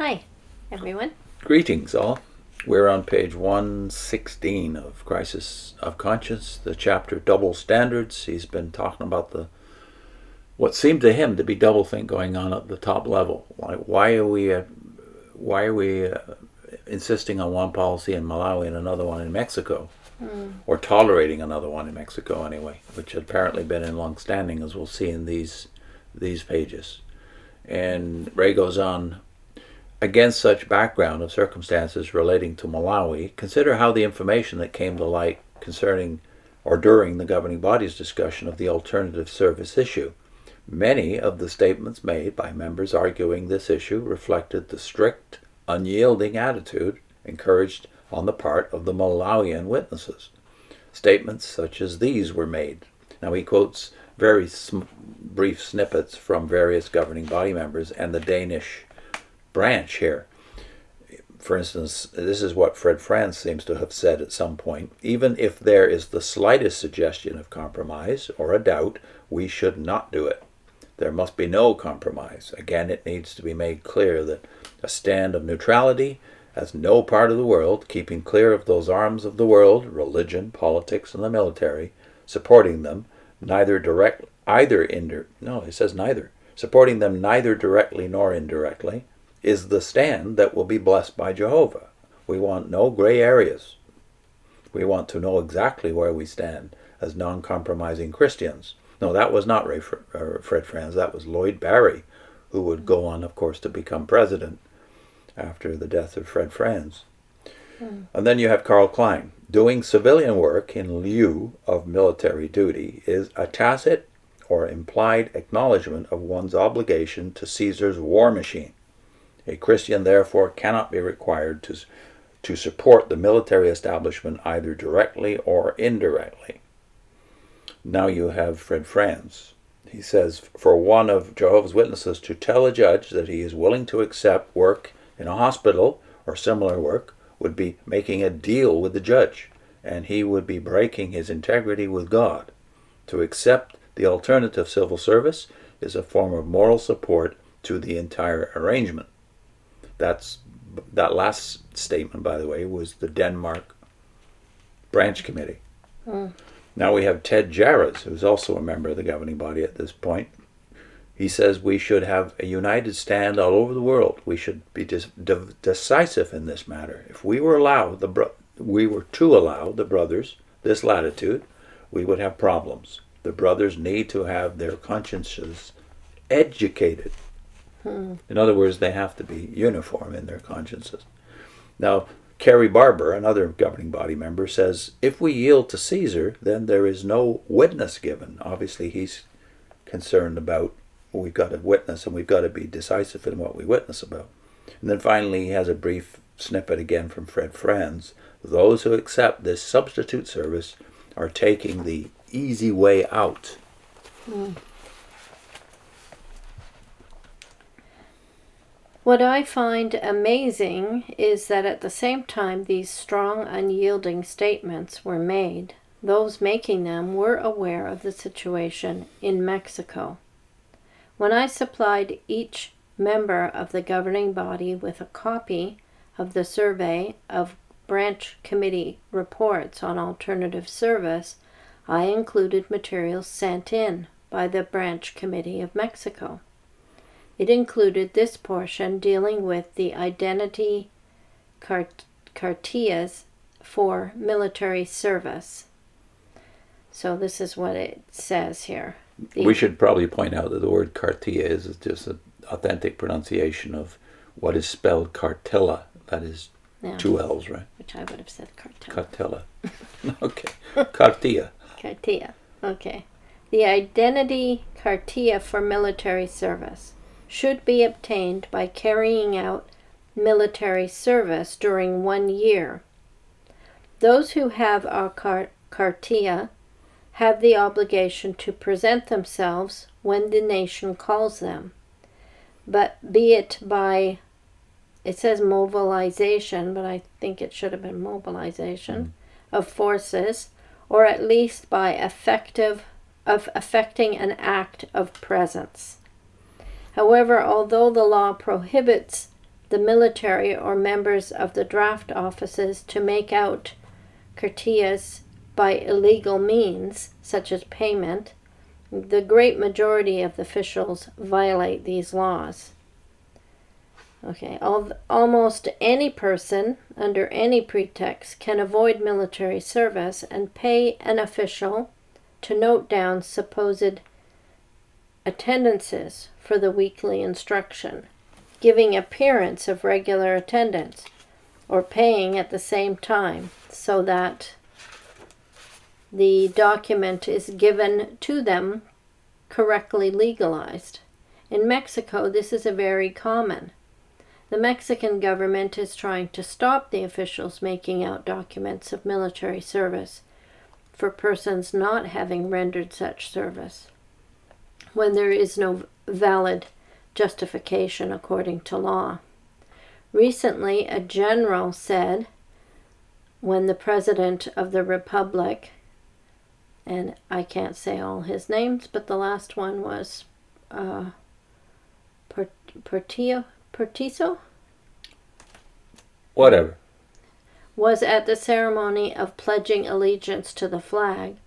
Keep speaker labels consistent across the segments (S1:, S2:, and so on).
S1: Hi, everyone.
S2: Greetings, all. We're on page 116 of Crisis of Conscience, the chapter Double Standards. He's been talking about what seemed to him to be doublethink going on at the top level. Why are we insisting on one policy in Malawi and another one in Mexico, or tolerating another one in Mexico anyway, which had apparently been in long standing, as we'll see in these pages. And Ray goes on. Against such background of circumstances relating to Malawi, consider how the information that came to light concerning or during the governing body's discussion of the alternative service issue. Many of the statements made by members arguing this issue reflected the strict, unyielding attitude encouraged on the part of the Malawian witnesses. Statements such as these were made. Now he quotes very brief snippets from various governing body members and the Danish branch here. For instance, this is what Franz seems to have said at some point. Even if there is the slightest suggestion of compromise or a doubt, we should not do it. There must be no compromise. Again, it needs to be made clear that a stand of neutrality as no part of the world, keeping clear of those arms of the world, religion, politics, and the military, supporting them neither supporting them neither directly nor indirectly, is the stand that will be blessed by Jehovah. We want no gray areas. We want to know exactly where we stand as non-compromising Christians. No, that was not Fred Franz. That was Lloyd Barry, who would go on, of course, to become president after the death of Fred Franz. And then you have Karl Klein. Doing civilian work in lieu of military duty is a tacit or implied acknowledgement of one's obligation to Caesar's war machine. A Christian, therefore, cannot be required to support the military establishment either directly or indirectly. Now you have Fred Franz. He says, for one of Jehovah's Witnesses to tell a judge that he is willing to accept work in a hospital or similar work would be making a deal with the judge, and he would be breaking his integrity with God. To accept the alternative civil service is a form of moral support to the entire arrangement. That last statement, by the way, was the Denmark branch committee. Now we have Ted Jarrett, who's also a member of the governing body at this point. He says we should have a united stand all over the world. We should be decisive in this matter. If we were to allow the brothers this latitude, we would have problems. The brothers need to have their consciences educated. In other words, they have to be uniform in their consciences. Now, Kerry Barber, another governing body member, says, if we yield to Caesar, then there is no witness given. Obviously, he's concerned about we've got to witness and we've got to be decisive in what we witness about. And then finally, he has a brief snippet again from Fred Franz. Those who accept this substitute service are taking the easy way out.
S1: What I find amazing is that at the same time these strong, unyielding statements were made, those making them were aware of the situation in Mexico. When I supplied each member of the governing body with a copy of the survey of branch committee reports on alternative service, I included materials sent in by the branch committee of Mexico. It included this portion dealing with the identity cartillas for military service. So this is what it says here.
S2: We should probably point out that the word cartilla is just an authentic pronunciation of what is spelled cartilla. That is two L's, right?
S1: Which I would have said cartilla.
S2: Cartilla. Okay. Cartilla.
S1: Cartilla. Okay. The identity cartilla for military service should be obtained by carrying out military service during 1 year. Those who have our cartilla have the obligation to present themselves when the nation calls them, but be it by, it says mobilization, but I think it should have been mobilization of forces, or at least by effecting an act of presence. However, although the law prohibits the military or members of the draft offices to make out cartillas by illegal means, such as payment, the great majority of the officials violate these laws. Okay, almost any person, under any pretext, can avoid military service and pay an official to note down supposed attendances for the weekly instruction, giving appearance of regular attendance, or paying at the same time so that the document is given to them correctly legalized. In Mexico, this is very common. The Mexican government is trying to stop the officials making out documents of military service for persons not having rendered such service, when there is no valid justification according to law. Recently, a general said, when the President of the Republic, and I can't say all his names, but the last one was Portiso?
S2: Whatever.
S1: Was at the ceremony of pledging allegiance to the flag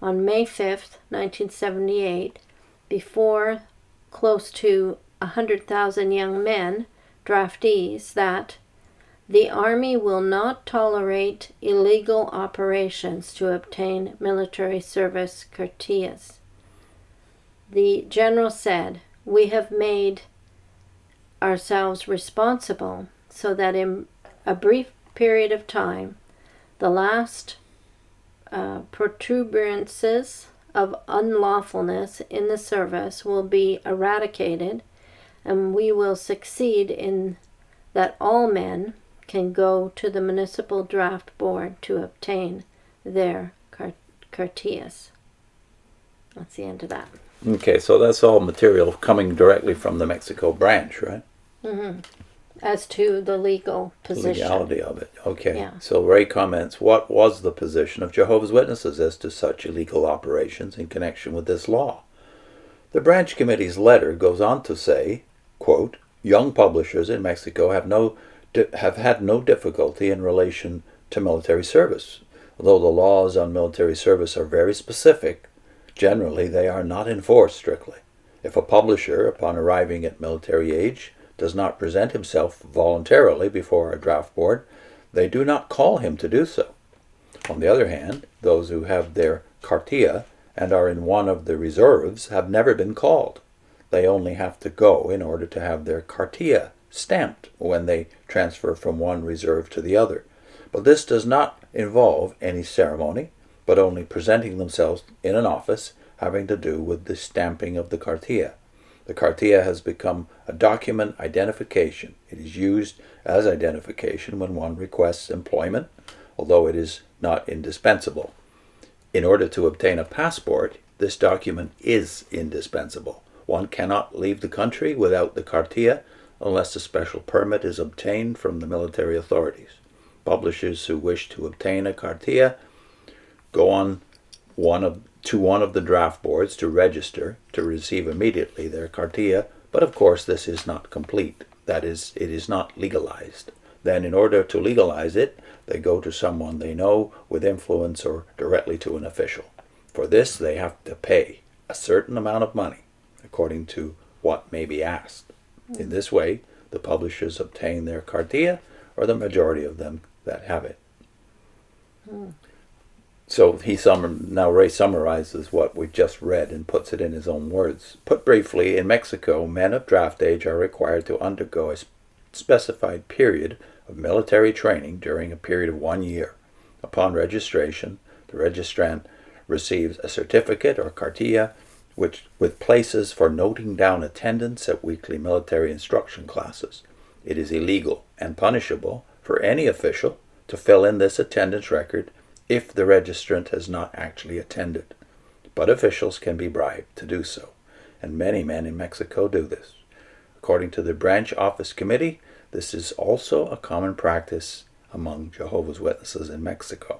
S1: on May 5th, 1978, before close to 100,000 young men, draftees, that the Army will not tolerate illegal operations to obtain military service cartillas. The general said, "We have made ourselves responsible so that in a brief period of time, the last protuberances of unlawfulness in the service will be eradicated, and we will succeed in that all men can go to the municipal draft board to obtain their cartillas." That's the end of that.
S2: Okay, so that's all material coming directly from the Mexico branch, right?
S1: Mm-hmm. As to the legal position.
S2: Legality of it. Okay.
S1: Yeah.
S2: So Ray comments, what was the position of Jehovah's Witnesses as to such illegal operations in connection with this law? The branch committee's letter goes on to say, quote, young publishers in Mexico have had no difficulty in relation to military service. Although the laws on military service are very specific, generally they are not enforced strictly. If a publisher, upon arriving at military age, does not present himself voluntarily before a draft board, they do not call him to do so. On the other hand, those who have their cartilla and are in one of the reserves have never been called. They only have to go in order to have their cartilla stamped when they transfer from one reserve to the other. But this does not involve any ceremony, but only presenting themselves in an office having to do with the stamping of the cartilla. The cartilla has become a document identification. It is used as identification when one requests employment, although it is not indispensable. In order to obtain a passport, this document is indispensable. One cannot leave the country without the cartilla unless a special permit is obtained from the military authorities. Publishers who wish to obtain a cartilla go on to one of the draft boards to register to receive immediately their cartilla, but of course this is not complete. That is, it is not legalized. Then in order to legalize it, they go to someone they know with influence or directly to an official. For this they have to pay a certain amount of money, according to what may be asked. In this way, the publishers obtain their cartilla, or the majority of them that have it. So now Ray summarizes what we've just read and puts it in his own words. Put briefly, in Mexico, men of draft age are required to undergo a specified period of military training during a period of 1 year. Upon registration, the registrant receives a certificate or cartilla with places for noting down attendance at weekly military instruction classes. It is illegal and punishable for any official to fill in this attendance record if the registrant has not actually attended. But officials can be bribed to do so, and many men in Mexico do this. According to the Branch Office Committee, this is also a common practice among Jehovah's Witnesses in Mexico.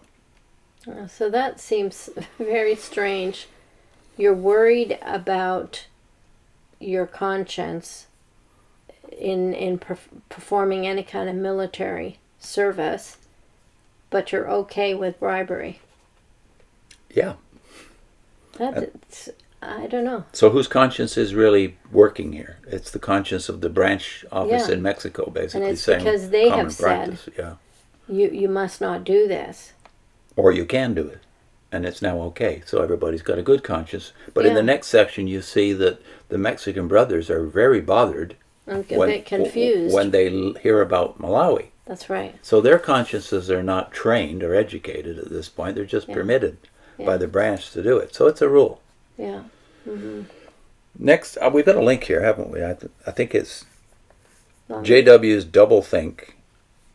S1: So that seems very strange. You're worried about your conscience in performing any kind of military service, but you're okay with bribery.
S2: Yeah.
S1: That's, I don't know.
S2: So whose conscience is really working here? It's the conscience of the branch office
S1: Yeah.
S2: in Mexico, basically,
S1: And it's
S2: saying
S1: because they
S2: common
S1: have
S2: practice.
S1: said,
S2: Yeah.
S1: you must not do this.
S2: Or you can do it, and it's now okay. So everybody's got a good conscience. But in
S1: Yeah.
S2: the next section, you see that the Mexican brothers are very bothered
S1: I'm a bit confused.
S2: when they hear about Malawi.
S1: That's right.
S2: So their consciences are not trained or educated at this point. They're just permitted by the branch to do it. So it's a rule.
S1: Yeah.
S2: Next, we've got a link here, haven't we? I think it's JW's Doublethink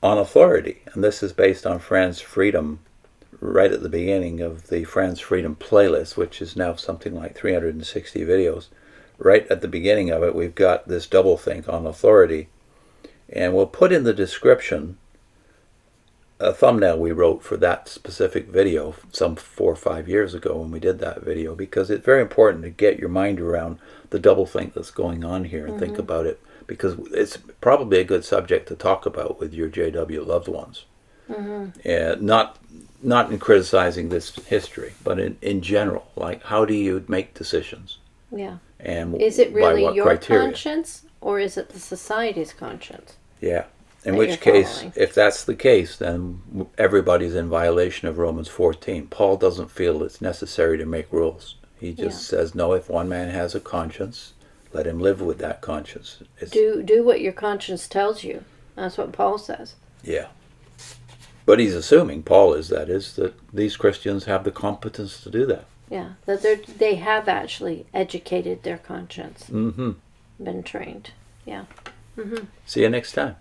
S2: on Authority. And this is based on Franz Freedom, right at the beginning of the Franz Freedom playlist, which is now something like 360 videos. Right at the beginning of it, we've got this doublethink on authority. And we'll put in the description a thumbnail we wrote for that specific video some 4 or 5 years ago when we did that video, because it's very important to get your mind around the doublethink that's going on here and think about it, because it's probably a good subject to talk about with your JW loved ones. Not in criticizing this history, but in general, like how do you make decisions?
S1: Yeah.
S2: And
S1: is it really
S2: by what
S1: your
S2: criteria?
S1: conscience, or is it the society's conscience?
S2: Yeah. In
S1: that
S2: which
S1: you're
S2: case,
S1: following?
S2: if that's the case, then everybody's in violation of Romans 14. Paul doesn't feel it's necessary to make rules. He just says, no, if one man has a conscience, let him live with that conscience.
S1: Do what your conscience tells you. That's what Paul says.
S2: Yeah. But he's assuming, Paul is, that these Christians have the competence to do that.
S1: Yeah, that they have actually educated their conscience. Been trained. Yeah.
S2: See you next time.